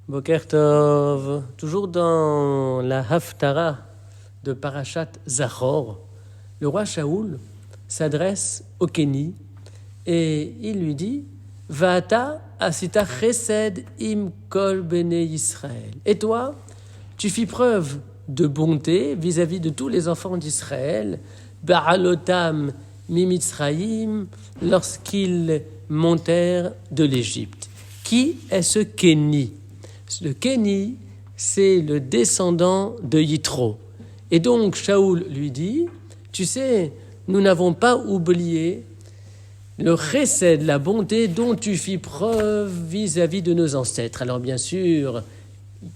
Boker Tov, toujours dans la Haftara de Parashat Zachor, le roi Shaoul s'adresse au Kéni et il lui dit Va'ata asita chesed im kol bnei Israël. Et toi, tu fis preuve de bonté vis-à-vis de tous les enfants d'Israël, ba'alotam mimitzraïm, lorsqu'ils montèrent de l'Égypte. Qui est ce Kéni? Le Kéni, c'est le descendant de Yitro. Et donc, Shaoul lui dit, tu sais, nous n'avons pas oublié le chesed, la bonté dont tu fis preuve vis-à-vis de nos ancêtres. Alors, bien sûr,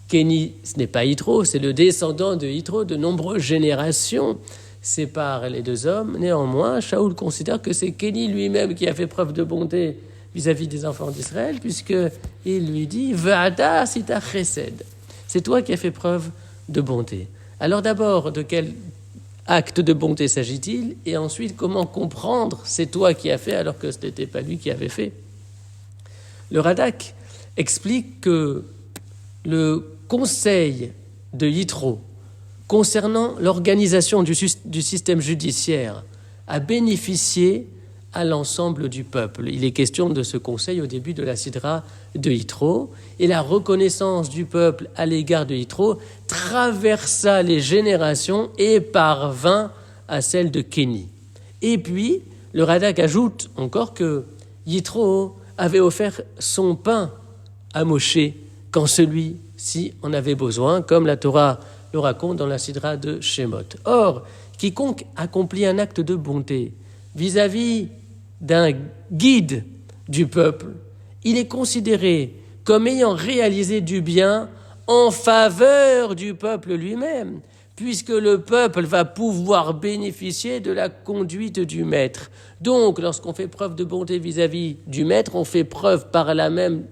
Kéni, ce n'est pas Yitro, c'est le descendant de Yitro. De nombreuses générations séparent les deux hommes. Néanmoins, Shaoul considère que c'est Kéni lui-même qui a fait preuve de bonté vis-à-vis des enfants d'Israël, puisqu'il lui dit « Va'ada sita chesed ». C'est toi qui as fait preuve de bonté. Alors d'abord, de quel acte de bonté s'agit-il? Et ensuite, comment comprendre c'est toi qui as fait alors que ce n'était pas lui qui avait fait? Le Radak explique que le conseil de Yitro concernant l'organisation du système judiciaire a bénéficié à l'ensemble du peuple. Il est question de ce conseil au début de la Sidra de Yitro, et la reconnaissance du peuple à l'égard de Yitro traversa les générations et parvint à celle de Kéni. Et puis, le Radak ajoute encore que Yitro avait offert son pain à Moshe quand celui-ci en avait besoin, comme la Torah le raconte dans la Sidra de Shemot. Or, quiconque accomplit un acte de bonté vis-à-vis d'un guide du peuple, il est considéré comme ayant réalisé du bien en faveur du peuple lui-même, puisque le peuple va pouvoir bénéficier de la conduite du maître. Donc, lorsqu'on fait preuve de bonté vis-à-vis du maître, on fait preuve par là même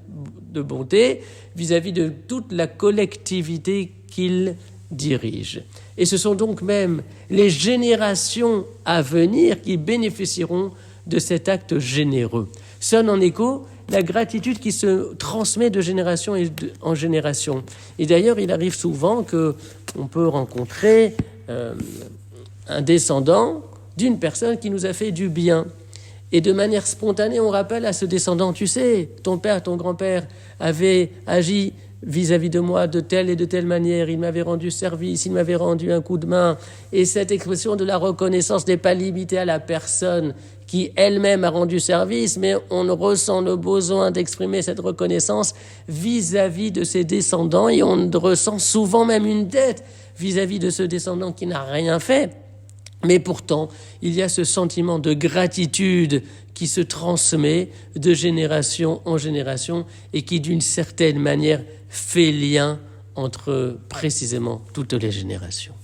de bonté vis-à-vis de toute la collectivité qu'il dirige. Et ce sont donc même les générations à venir qui bénéficieront de cet acte généreux. Sonne en écho la gratitude qui se transmet de génération en génération. Et d'ailleurs, il arrive souvent qu'on peut rencontrer un descendant d'une personne qui nous a fait du bien. Et de manière spontanée, on rappelle à ce descendant, tu sais, ton père, ton grand-père avait agi vis-à-vis de moi de telle et de telle manière, il m'avait rendu service, il m'avait rendu un coup de main. Et cette expression de la reconnaissance n'est pas limitée à la personne qui elle-même a rendu service, mais on ressent le besoin d'exprimer cette reconnaissance vis-à-vis de ses descendants, et on ressent souvent même une dette vis-à-vis de ce descendant qui n'a rien fait. Mais pourtant, il y a ce sentiment de gratitude qui se transmet de génération en génération et qui, d'une certaine manière, fait lien entre précisément toutes les générations.